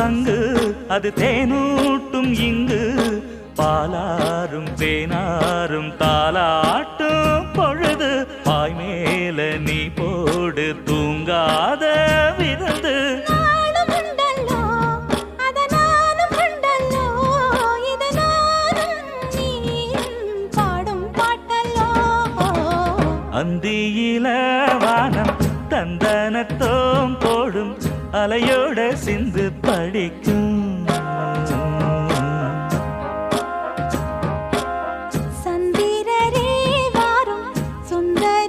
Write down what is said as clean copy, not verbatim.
சங்கு அது தேனூட்டும் இங்கு பாலாரும் தேனாரும் தாலாட்டும் பொழுது பாய் மேல நீ போடு தூங்காத விருந்து அந்தியில வானம் தந்தனத்தோம் போடும் அலையோட சிந்து படிக்கும்